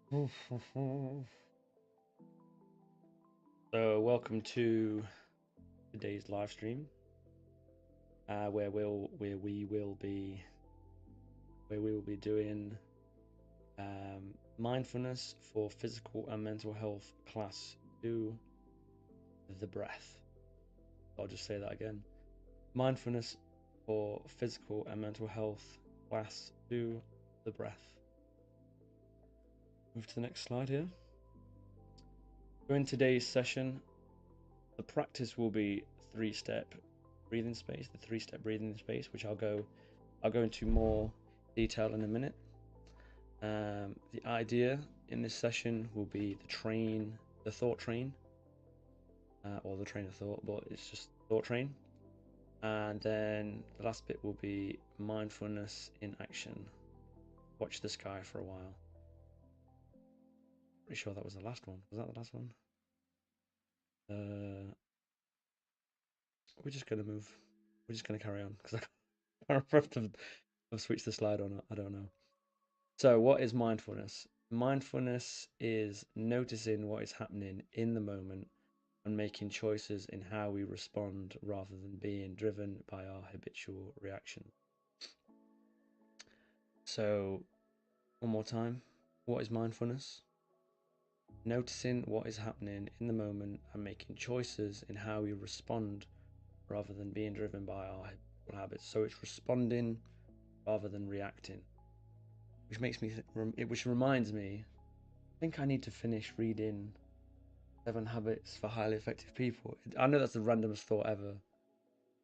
So, welcome to today's live stream, where we will be doing mindfulness for physical and mental health, class two, the breath. I'll just say that again. Mindfulness for physical and mental health, class two, the breath. Move to the next slide here. So in today's session, the practice will be three-step breathing space, the three-step breathing space, which I'll go into more detail in a minute. The idea in this session will be the thought train, or the train of thought, but it's just thought train. And then the last bit will be mindfulness in action. Watch the sky for a while. Pretty sure that was the last one. Was that the last one? We're just gonna move. We're just gonna carry on because I can't remember if I've switched the slide or not. I don't know. So, what is mindfulness? Mindfulness is noticing what is happening in the moment and making choices in how we respond rather than being driven by our habitual reaction. So, one more time. What is mindfulness? Noticing what is happening in the moment and making choices in how we respond rather than being driven by our habitual habits. So, it's responding rather than reacting, which reminds me, I think I need to finish reading Seven Habits for Highly Effective People. I know that's the randomest thought ever,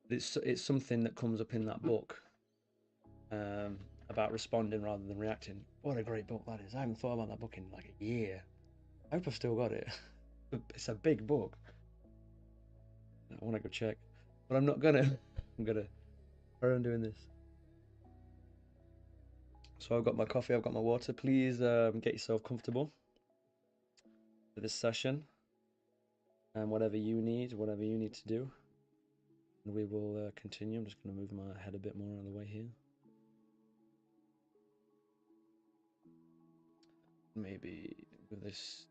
but it's something that comes up in that book, about responding rather than reacting. What a great book that is! I haven't thought about that book in like a year. I hope I've still got it. It's a big book. I want to go check, but I'm not gonna. I'm gonna carry on doing this. So I've got my coffee. I've got my water. Please get yourself comfortable for this session, and whatever you need to do, and we will continue. I'm just gonna move my head a bit more out of the way here. Maybe with this.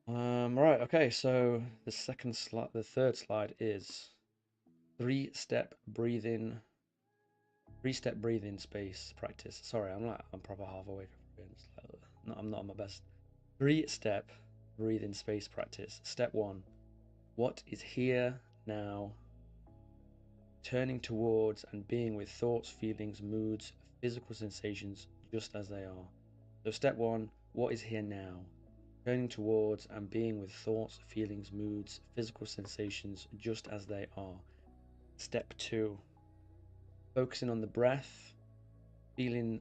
Right, okay, so the third slide is three-step breathing, three-step breathing space practice. Sorry, I'm probably half awake. I'm not on my best. Three-step breathing space practice. Step one, what is here now? Turning towards and being with thoughts, feelings, moods, physical sensations just as they are. So step one, what is here now? Turning towards and being with thoughts, feelings, moods, physical sensations just as they are. Step two, focusing on the breath, feeling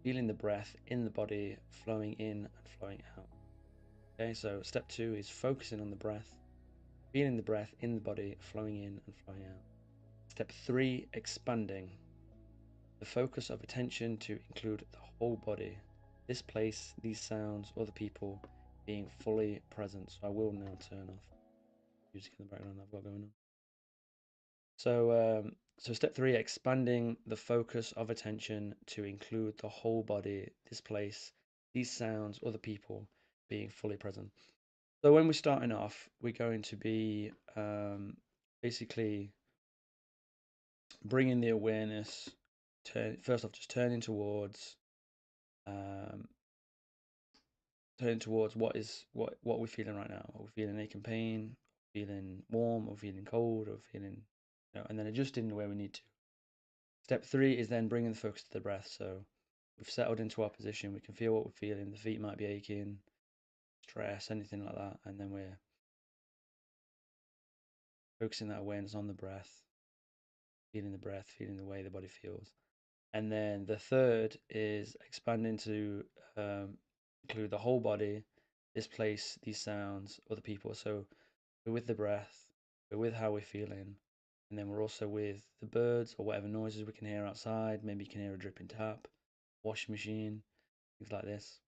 the breath in the body flowing in and flowing out. Okay, so step two is focusing on the breath, feeling the breath in the body flowing in and flowing out. Step three, expanding the focus of attention to include the whole body, this place, these sounds, other people, being fully present. So I will now turn off music in the background that I've got going on. So step three, expanding the focus of attention to include the whole body, this place, these sounds, other people, being fully present. So when we're starting off, we're going to be basically bringing the awareness, first off, just um, turning towards what we're feeling right now. Are we feeling ache and pain? Feeling warm? Or feeling cold? Or feeling, and then adjusting where we need to. Step three is then bringing the focus to the breath. So we've settled into our position. We can feel what we're feeling. The feet might be aching, stress, anything like that. And then we're focusing that awareness on the breath, feeling the way the body feels. And then the third is expanding to include the whole body, this place, these sounds, other people. So we're with the breath, we're with how we're feeling, and then we're also with the birds or whatever noises we can hear outside. Maybe you can hear a dripping tap, washing machine, things like this.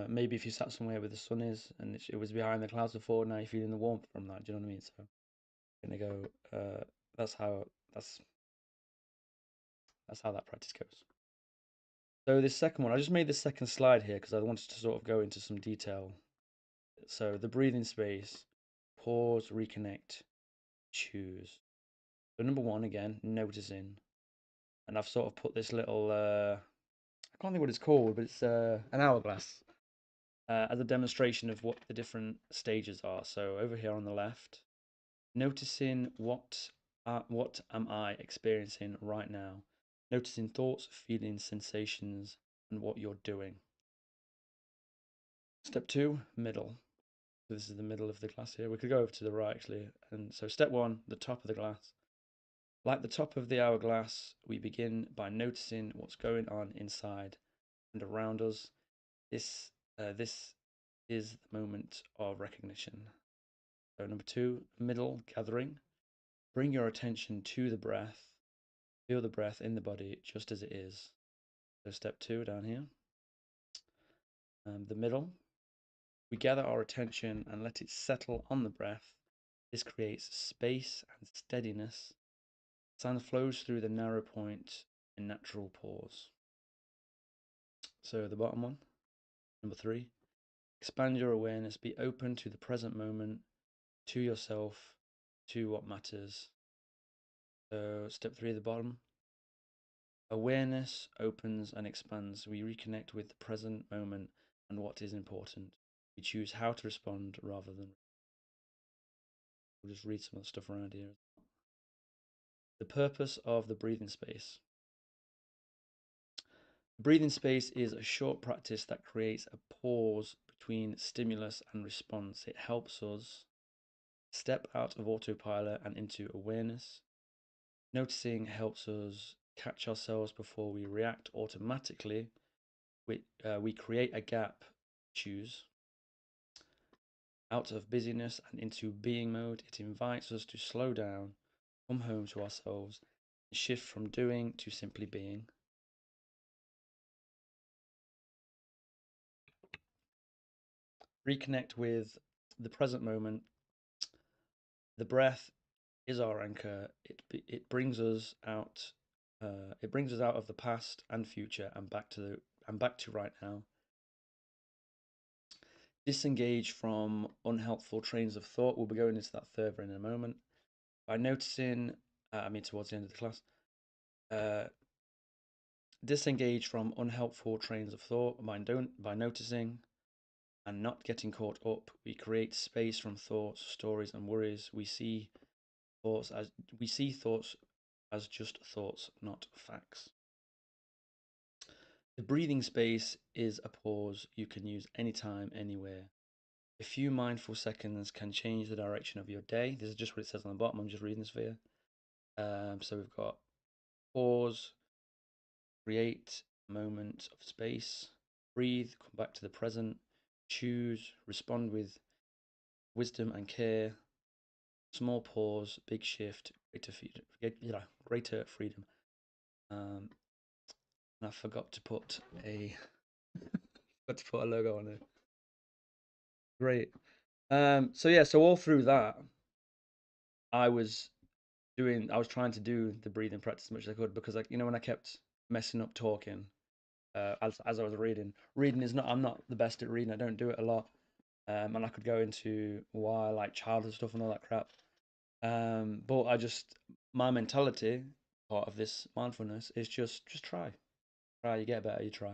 Maybe if you sat somewhere where the sun is and it was behind the clouds before, now you're feeling the warmth from that. Do you know what I mean? So I'm gonna go. That's how. That's how that practice goes. So this second one, I just made this second slide here because I wanted to sort of go into some detail. So the breathing space, pause, reconnect, choose. So number one, again, noticing. And I've sort of put this little, I can't think what it's called, but it's an hourglass as a demonstration of what the different stages are. So over here on the left, noticing what am I experiencing right now, noticing thoughts, feelings, sensations, and what you're doing. Step two, middle. So this is the middle of the glass here. We could go over to the right actually. And so step one, the top of the glass. Like the top of the hourglass, we begin by noticing what's going on inside and around us. This is the moment of recognition. So number two, middle, gathering. Bring your attention to the breath. Feel the breath in the body just as it is. So step two down here. The middle. We gather our attention and let it settle on the breath. This creates space and steadiness. Sound flows through the narrow point in natural pause. So the bottom one, number three. Expand your awareness. Be open to the present moment, to yourself, to what matters. So step three at the bottom. Awareness opens and expands. We reconnect with the present moment and what is important. We choose how to respond rather than. We'll just read some of the stuff around here. The purpose of the breathing space. The breathing space is a short practice that creates a pause between stimulus and response. It helps us step out of autopilot and into awareness. Noticing helps us catch ourselves before we react automatically. We create a gap, choose, out of busyness and into being mode. It invites us to slow down, come home to ourselves, and shift from doing to simply being. Reconnect with the present moment. The breath is our anchor. It brings us out. It brings us out of the past and future and back to right now. Disengage from unhelpful trains of thought. We'll be going into that further in a moment. By noticing, towards the end of the class, disengage from unhelpful trains of thought by noticing and not getting caught up. We create space from thoughts, stories, and worries. We see thoughts as just thoughts, not facts. The breathing space is a pause you can use anytime, anywhere. A few mindful seconds can change the direction of your day. This is just what it says on the bottom. I'm just reading this for you. So we've got pause, create a moment of space, breathe, come back to the present, choose, respond with wisdom and care, small pause, big shift, greater freedom. And I forgot to put a logo on it. Great. So all through that, I was trying to do the breathing practice as much as I could because, like, when I kept messing up talking, as I was reading is not. I'm not the best at reading. I don't do it a lot, and I could go into why I like childhood stuff and all that crap. But my mentality part of this mindfulness is just try, you get better, you try.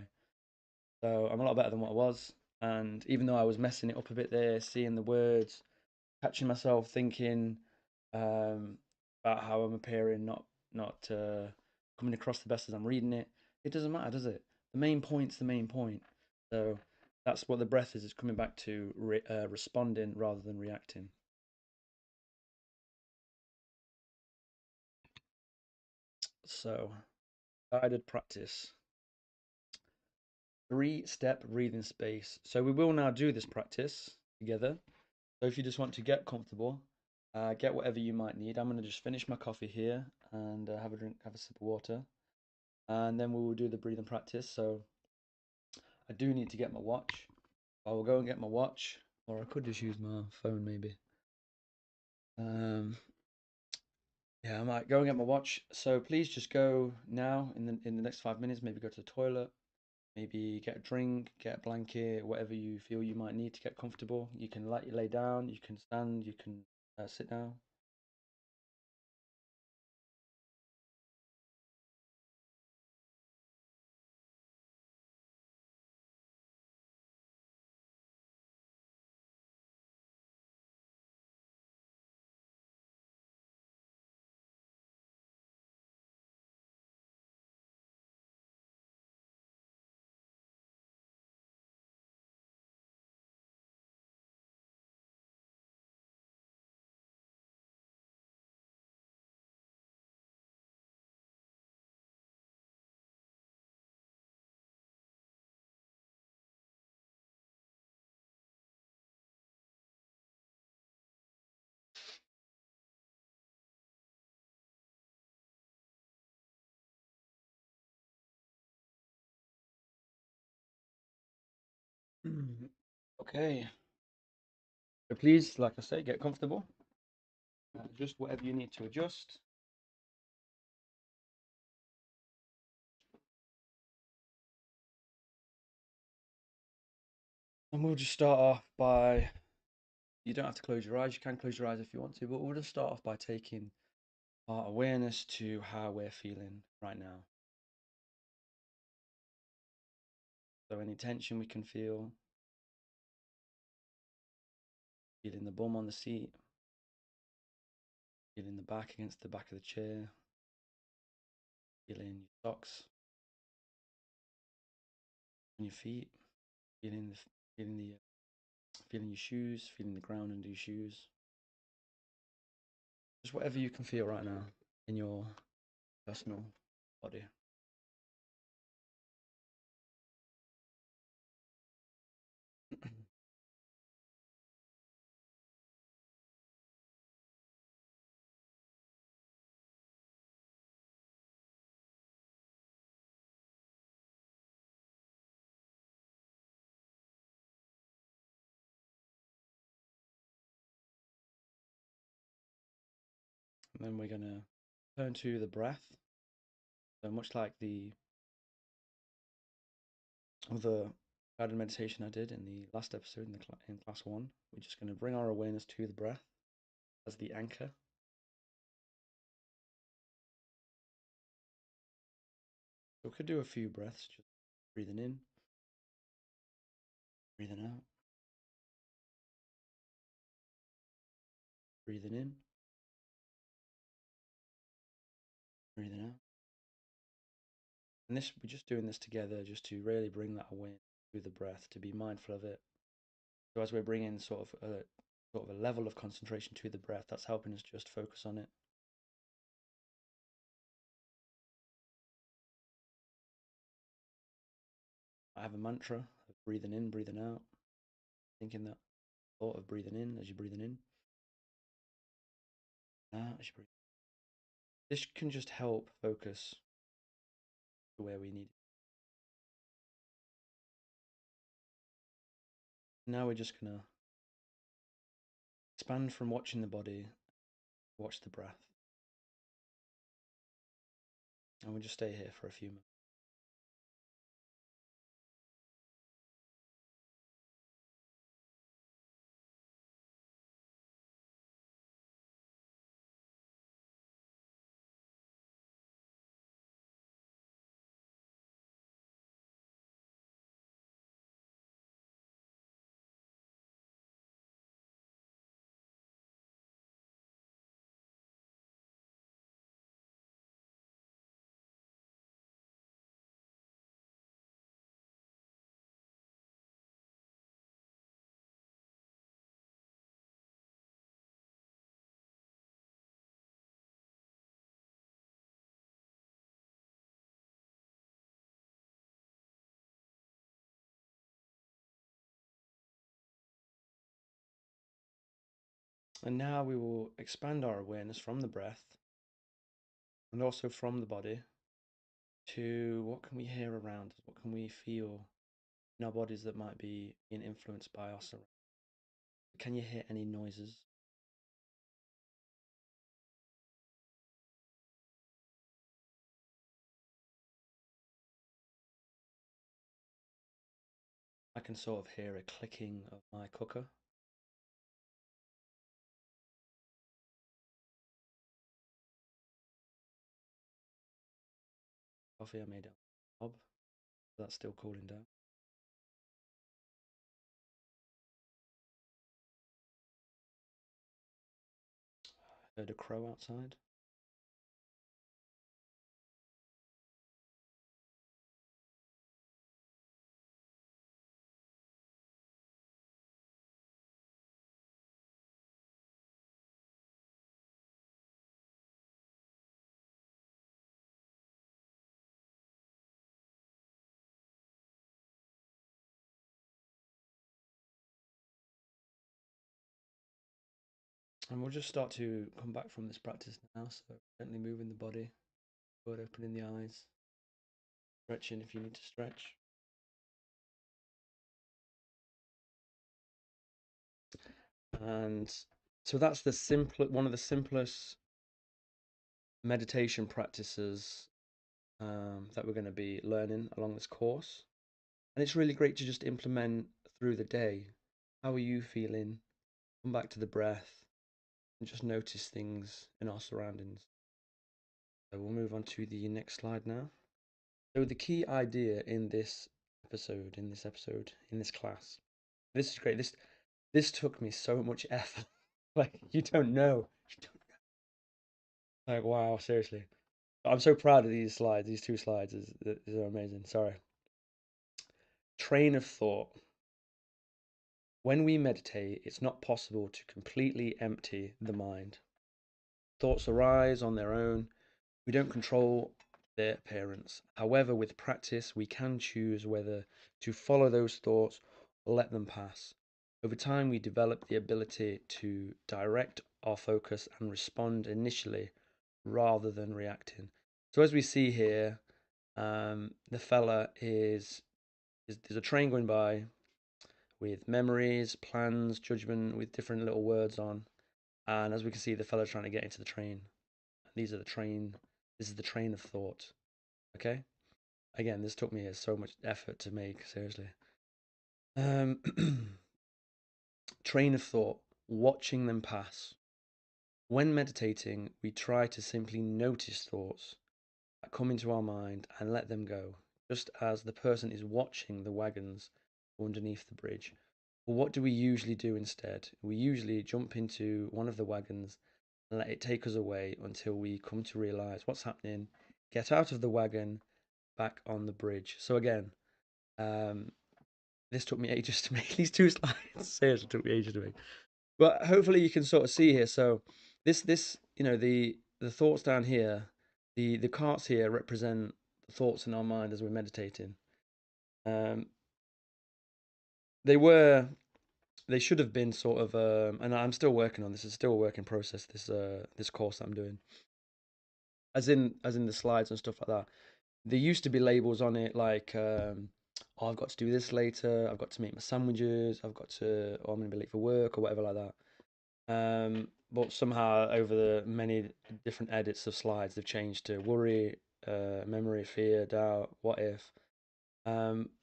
So I'm a lot better than what I was, and even though I was messing it up a bit there, seeing the words, catching myself thinking about how I'm appearing, not coming across the best as I'm reading it. It doesn't matter, does it? The main point's the main point. So that's what the breath is. It's coming back to responding rather than reacting. So guided practice. 3-step breathing space. So we will now do this practice together. So if you just want to get comfortable, get whatever you might need. I'm going to just finish my coffee here and have a drink, have a sip of water, and then we will do the breathing practice. So I do need to get my watch. I will go and get my watch, or I could just use my phone maybe. Yeah, I might go and get my watch. So please just go now in the next 5 minutes. Maybe go to the toilet. Maybe get a drink, get a blanket, whatever you feel you might need to get comfortable. You can lay down. You can stand. You can sit down. Okay. So please, like I say, get comfortable. Just whatever you need to adjust. And we'll just start off by, you don't have to close your eyes, you can close your eyes if you want to, but we'll just start off by taking our awareness to how we're feeling right now. So any tension we can feel, feeling the bum on the seat, feeling the back against the back of the chair, feeling your socks on your feet, feeling the feeling the feeling your shoes, feeling the ground under your shoes. Just whatever you can feel right now in your personal body. And then we're gonna turn to the breath. So much like the other guided meditation I did in the last episode in class one, we're just going to bring our awareness to the breath as the anchor. So we could do a few breaths, just breathing in, breathing out, breathing in, breathing out. And this, we're just doing this together just to really bring that awareness to the breath, to be mindful of it. So as we're bringing sort of a level of concentration to the breath, that's helping us just focus on it. I have a mantra of breathing in, breathing out, thinking that thought of breathing in as you're breathing in, out as you breathe. This can just help focus to where we need it. Now we're just gonna expand from watching the body, watch the breath, and we'll just stay here for a few minutes. And now we will expand our awareness from the breath and also from the body to what can we hear around us? What can we feel in our bodies that might be being influenced by our surroundings? Can you hear any noises? I can sort of hear a clicking of my cooker. Coffee I made it on the hob. That's still cooling down. Heard a crow outside. And we'll just start to come back from this practice now. So gently moving the body, forward opening the eyes, stretching if you need to stretch. And so that's one of the simplest meditation practices that we're going to be learning along this course. And it's really great to just implement through the day. How are you feeling? Come back to the breath and just notice things in our surroundings. So we'll move on to the next slide now. So the key idea in this in this class, this is great. This took me so much effort. Like you don't know. Like wow, seriously. I'm so proud of these slides. These two slides is amazing. Sorry. Train of thought. When we meditate, it's not possible to completely empty the mind. Thoughts arise on their own. We don't control their appearance. However, with practice, we can choose whether to follow those thoughts or let them pass. Over time, we develop the ability to direct our focus and respond initially rather than reacting. So, as we see here, the fella is there's a train going by with memories, plans, judgment, with different little words on. And as we can see, the fella's trying to get into the train. These are the train. This is the train of thought. Okay. Again, this took me so much effort to make. Seriously. Um, train of thought. Watching them pass. When meditating, we try to simply notice thoughts that come into our mind and let them go, just as the person is watching the wagons underneath the bridge. Well, what do we usually do instead? We usually jump into one of the wagons and let it take us away until we come to realize what's happening, get out of the wagon, back on the bridge. So again, um, this took me ages to make these two slides. Seriously, took me ages to make. But hopefully you can sort of see here. So this the thoughts down here, the carts here represent the thoughts in our mind as we're meditating. Um, they were they should have been sort of and I'm still working on this. It's still a work in process. This course that I'm doing, as in the slides and stuff like that. There used to be labels on it like, oh, I've got to do this later. I've got to make my sandwiches. Oh, I'm gonna be late for work or whatever like that. But somehow over the many different edits of slides, they've changed to worry, memory, fear, doubt, what if.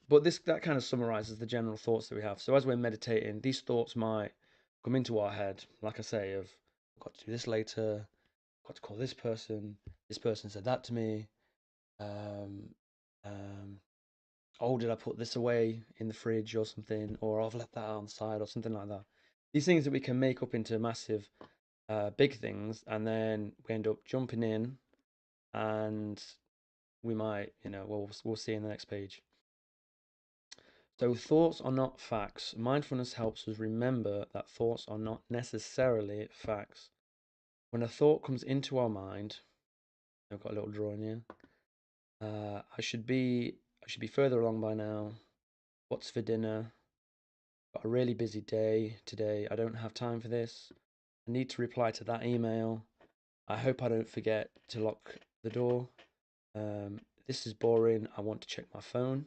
But this that kind of summarizes the general thoughts that we have. So as we're meditating, these thoughts might come into our head, like I say, of I've got to do this later, I've got to call this person said that to me, um, um, oh, did I put this away in the fridge or something, or I've left that on the side or something like that. These things that we can make up into massive, big things, and then we end up jumping in, and we might, we'll see in the next page. So, thoughts are not facts. Mindfulness helps us remember that thoughts are not necessarily facts. When a thought comes into our mind, I've got a little drawing here. I should be further along by now. What's for dinner? Got a really busy day today. I don't have time for this. I need to reply to that email. I hope I don't forget to lock the door. This is boring. I want to check my phone.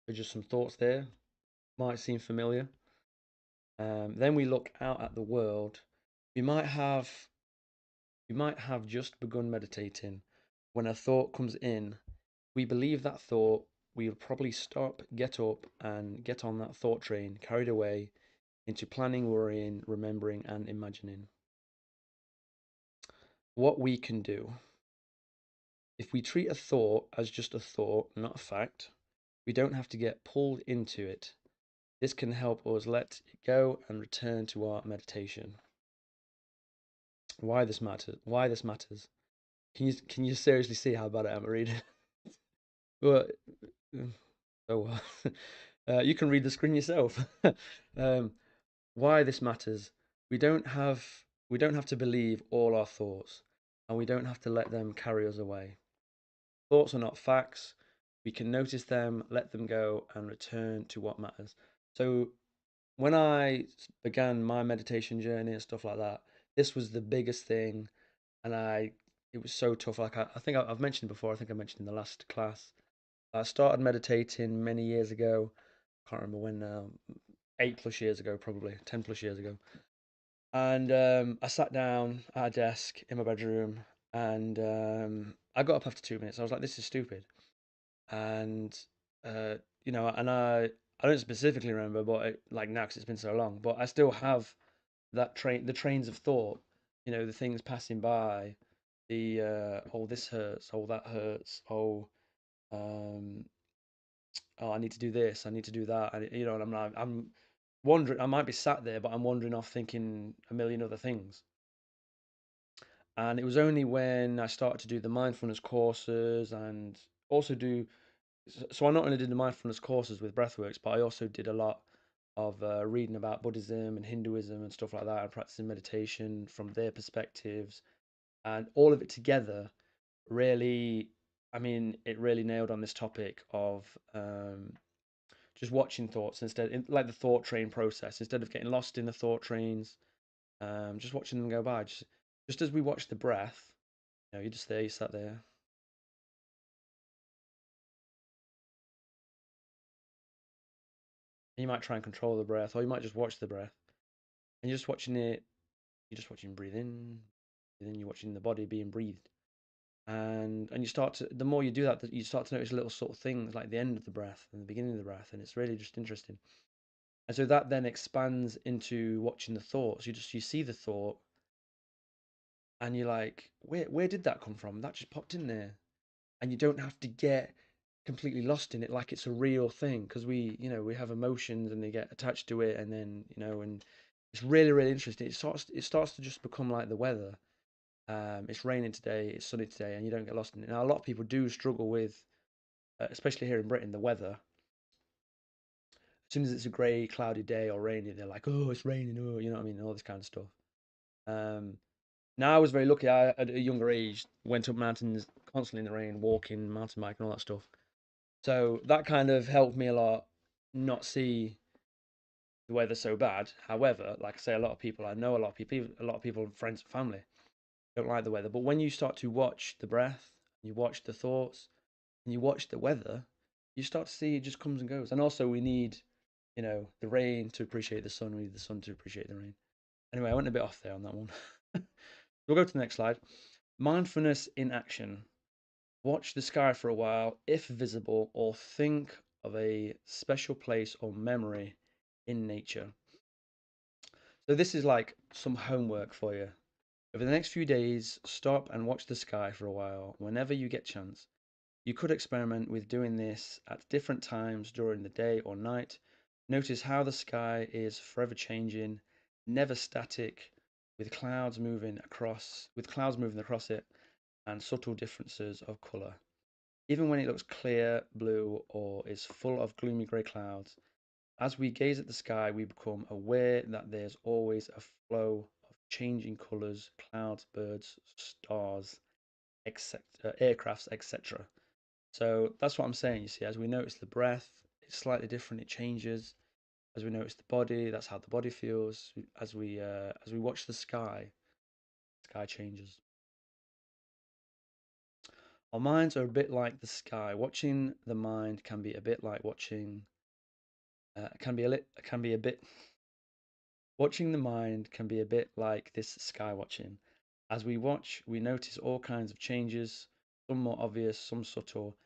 There's just some thoughts there. Might seem familiar. Then we look out at the world. We might have just begun meditating when a thought comes in. We believe that thought. we'll probably stop, get up, and get on that thought train, carried away into planning, worrying, remembering, and imagining. What we can do. If we treat a thought as just a thought, not a fact, we don't have to get pulled into it. This can help us let it go and return to our meditation. Why this matters? Why this matters? Can you seriously see how bad I am at reading? Well, oh well. You can read the screen yourself. um, why this matters? We don't have we don't have to believe all our thoughts, and we don't have to let them carry us away. Thoughts are not facts. We can notice them, let them go, and return to what matters. So when I began my meditation journey and stuff like that, this was the biggest thing, and it was so tough. Like I think I've mentioned before. I think I mentioned in the last class. I started meditating many years ago. Can't remember when now. 8 plus years ago, probably 10 plus years ago. And I sat down at a desk in my bedroom, and I got up after 2 minutes. I was like, "This is stupid." And uh, and I don't specifically remember, but like now because it's been so long, but I still have the trains of thought, the things passing by, the oh this hurts, oh that hurts, um oh I need to do this, I need to do that, and and I'm wondering, I might be sat there, but I'm wandering off thinking a million other things. And it was only when I started to do the mindfulness courses and also do so I not only did the mindfulness courses with breathworks, but I also did a lot of reading about Buddhism and Hinduism and stuff like that, and practicing meditation from their perspectives, and all of it together really, I mean, it really nailed on this topic of just watching thoughts like the thought train process, instead of getting lost in the thought trains, just watching them go by. Just as we watch the breath, you're just there, you sat there, and you might try and control the breath, or you might just watch the breath, and you're just watching it. You're just watching breathe in, and then you're watching the body being breathed, and you start to, the more you do that, you start to notice little sort of things like the end of the breath and the beginning of the breath, and it's really just interesting. And so that then expands into watching the thoughts. You see the thought, and you're like, where did that come from? That just popped in there, and you don't have to get completely lost in it like it's a real thing, because we have emotions and they get attached to it, and then and it's really really interesting. It starts to just become like the weather. It's raining today, it's sunny today, and you don't get lost in it. Now, a lot of people do struggle with, especially here in Britain, the weather. As soon as it's a grey, cloudy day or rainy, they're like, "Oh, it's raining," oh, you know what I mean, all this kind of stuff. Um, Now, I was very lucky. I, at a younger age, went up mountains constantly in the rain, walking, mountain biking, all that stuff. So that kind of helped me a lot not see the weather so bad. However, like I say, I know a lot of people, friends and family, don't like the weather. But when you start to watch the breath, you watch the thoughts, and you watch the weather, you start to see it just comes and goes. And also, we need, the rain to appreciate the sun. We need the sun to appreciate the rain. Anyway, I went a bit off there on that one. We'll go to the next slide. Mindfulness in action. Watch the sky for a while, if visible, or think of a special place or memory in nature. So, this is like some homework for you. Over the next few days, stop and watch the sky for a while whenever you get chance. You could experiment with doing this at different times during the day or night. Notice how the sky is forever changing, never static, with clouds moving across it, and subtle differences of colour. Even when it looks clear blue or is full of gloomy grey clouds, as we gaze at the sky, we become aware that there's always a flow of changing colours, clouds, birds, stars, etc., aircrafts, etc. So that's what I'm saying. You see, as we notice the breath, it's slightly different. It changes. As we notice the body, that's how the body feels. As we watch the sky changes. Our minds are a bit like the sky. Watching the mind can be a bit like watching. Can be a bit. Watching the mind can be a bit like this sky watching. As we watch, we notice all kinds of changes, some more obvious, some subtle,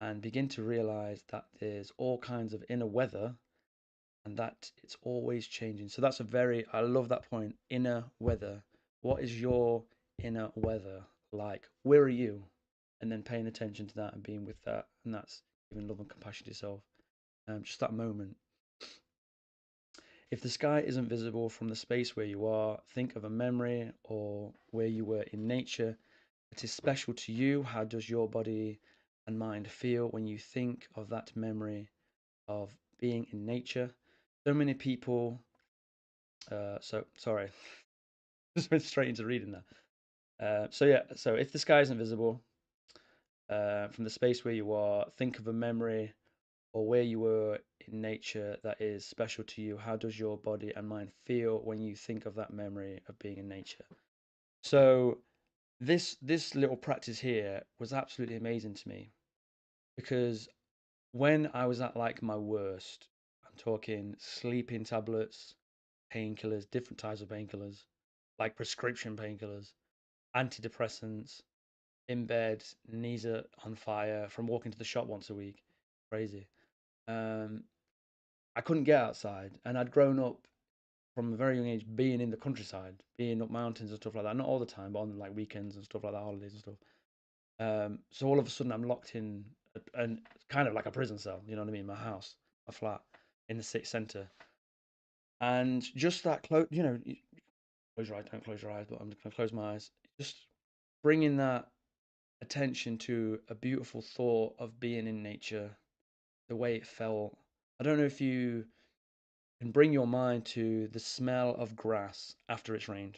and begin to realize that there's all kinds of inner weather and that it's always changing. So that's a very, I love that point. Inner weather. What is your inner weather like? Where are you? And then paying attention to that and being with that. And that's giving love and compassion to yourself. Just that moment. If the sky isn't visible from the space where you are, think of a memory or where you were in nature. It is special to you. How does your body and mind feel when you think of that memory of being in nature? So many people. So sorry, just went straight into reading that. So yeah, so if the sky isn't visible from the space where you are, think of a memory or where you were in nature that is special to you. How does your body and mind feel when you think of that memory of being in nature? So this little practice here was absolutely amazing to me because when I was at like my worst, I'm talking sleeping tablets, painkillers, different types of painkillers, like prescription painkillers, antidepressants, in bed, knees are on fire from walking to the shop once a week. Crazy. Um, I couldn't get outside, and I'd grown up from a very young age being in the countryside, being up mountains and stuff like that. Not all the time, but on like weekends and stuff like that, holidays and stuff. So all of a sudden, I'm locked in, and kind of like a prison cell. You know what I mean? My house, my flat in the city centre, and just that close. Close your eyes. Don't close your eyes, but I'm just gonna close my eyes. Just bringing that attention to a beautiful thought of being in nature, the way it felt. I don't know if you can bring your mind to the smell of grass after it's rained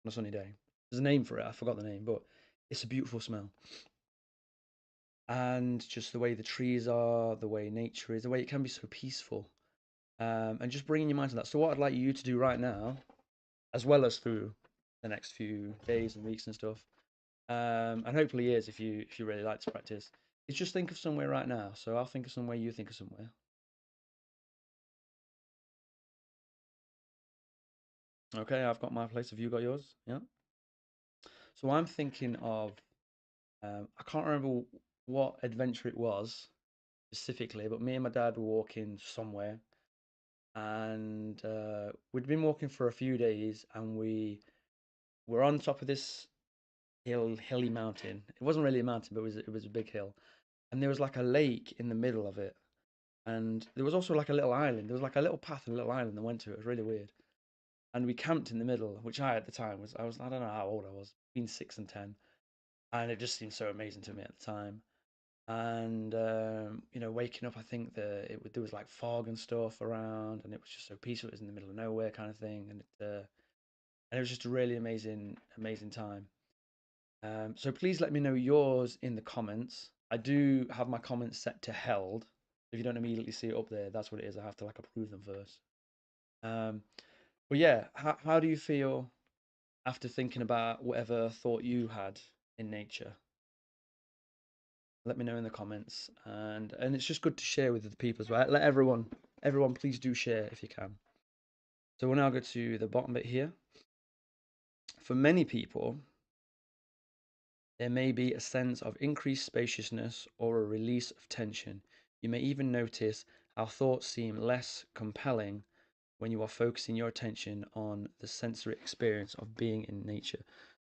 on a sunny day. There's a name for it, I forgot the name, but it's a beautiful smell. And just the way the trees are, the way nature is, the way it can be so peaceful. And just bringing your mind to that. So, what I'd like you to do right now, as well as through the next few days and weeks and stuff, and hopefully years if you really like to practice, is just think of somewhere right now. So, I'll think of somewhere, you think of somewhere. Okay, I've got my place. Have you got yours? Yeah. So, I'm thinking of I can't remember what adventure it was specifically, but me and my dad were walking somewhere, and we'd been walking for a few days, and we were on top of this hilly mountain. It wasn't really a mountain, but it was a big hill, and there was like a lake in the middle of it, and there was also like a little island. There was like a little path and a little island that went to it. It was really weird, and we camped in the middle, which I at the time was I don't know how old I was, between 6 and 10, and it just seemed so amazing to me at the time. And waking up, I think there was like fog and stuff around, and it was just so peaceful. It was in the middle of nowhere kind of thing, and it was just a really amazing time. So please let me know yours in the comments. I do have my comments set to held. If you don't immediately see it up there, that's what it is. I have to like approve them first. um but yeah, how do you feel after thinking about whatever thought you had in nature? Let me know in the comments, and it's just good to share with the people as well. Let everyone please do share if you can. So we'll now go to the bottom bit here. For many people, there may be a sense of increased spaciousness or a release of tension. You may even notice how thoughts seem less compelling when you are focusing your attention on the sensory experience of being in nature.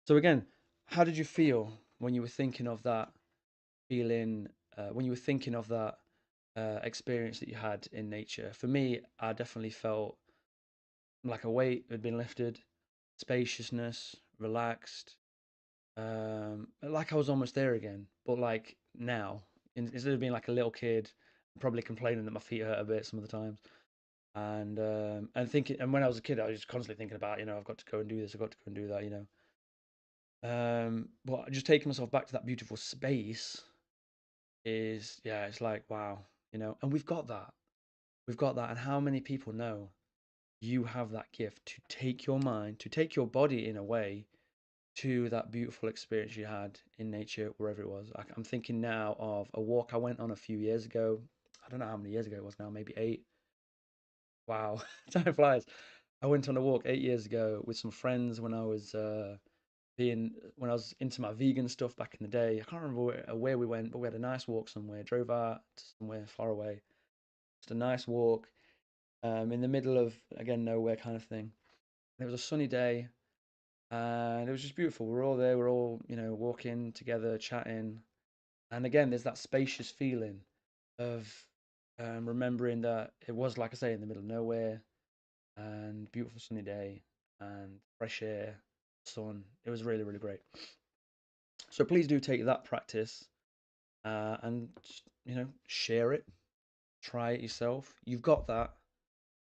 So again, how did you feel when you were thinking of that feeling, when you were thinking of that experience that you had in nature? For me, I definitely felt like a weight had been lifted, spaciousness, relaxed, like I was almost there again, but like now, instead of being like a little kid, probably complaining that my feet hurt a bit some of the times, and thinking, and when I was a kid, I was just constantly thinking about, I've got to go and do this, I've got to go and do that, but just taking myself back to that beautiful space is, yeah, it's like wow, and we've got that, and how many people know you have that gift to take your mind, to take your body in a way to that beautiful experience you had in nature, wherever it was. I'm thinking now of a walk I went on a few years ago. I don't know how many years ago it was now, maybe 8. Wow, time flies. I went on a walk 8 years ago with some friends when I was being when I was into my vegan stuff back in the day. I can't remember where we went, but we had a nice walk somewhere. Drove out to somewhere far away. Just a nice walk in the middle of again nowhere kind of thing. And it was a sunny day, and it was just beautiful. We were all there. We are all walking together, chatting, and again, there's that spacious feeling of remembering that it was, like I say, in the middle of nowhere and beautiful sunny day and fresh air, sun. It was really, really great. So please do take that practice and share it. Try it yourself. You've got that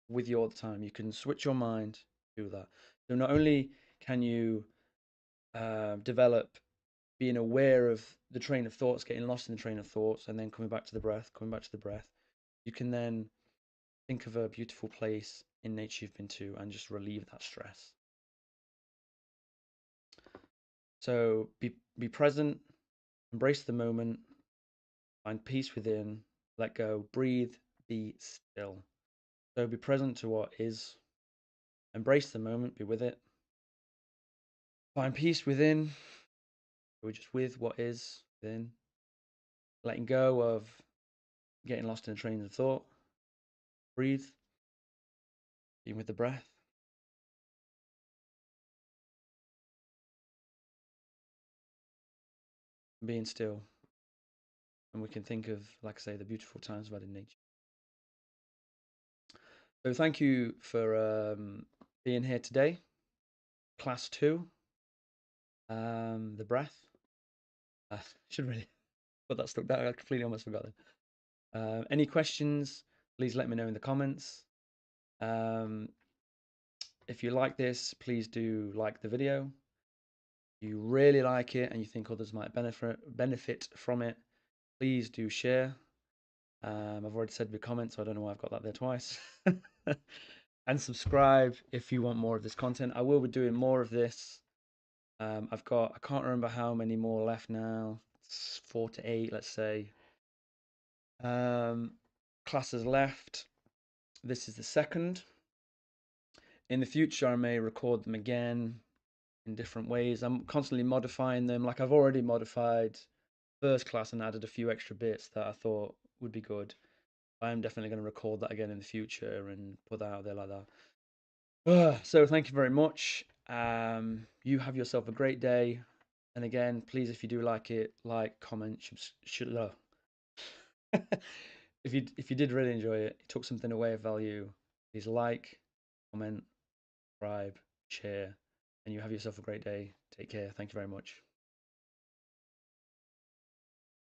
with you all the time. You can switch your mind, do that. So not only can you develop being aware of the train of thoughts, getting lost in the train of thoughts, and then coming back to the breath, coming back to the breath. You can then think of a beautiful place in nature you've been to and just relieve that stress. So be present, embrace the moment, find peace within, let go, breathe, be still. So be present to what is, embrace the moment, be with it, find peace within, we're just with what is within, letting go of getting lost in the trains of thought, breathe, being with the breath, being still. And we can think of, like I say, the beautiful times we've had in nature. So thank you for being here today. Class 2, the breath. I should really put that stuck down. I completely almost forgot it. Any questions, please let me know in the comments. If you like this, please do like the video. If you really like it and you think others might benefit from it, please do share. I've already said the comments, so I don't know why I've got that there twice. And subscribe if you want more of this content. I will be doing more of this. I can't remember how many more left now. It's 4 to 8, let's say. Classes left. This is the second. In the future, I may record them again in different ways. I'm constantly modifying them. Like I've already modified first class and added a few extra bits that I thought would be good. I'm definitely going to record that again in the future and put that out there like that. So thank you very much. You have yourself a great day. And again, please, if you do like it, like, comment, if you did really enjoy it, took something away of value, please like, comment, subscribe, share, and you have yourself a great day. Take care. Thank you very much.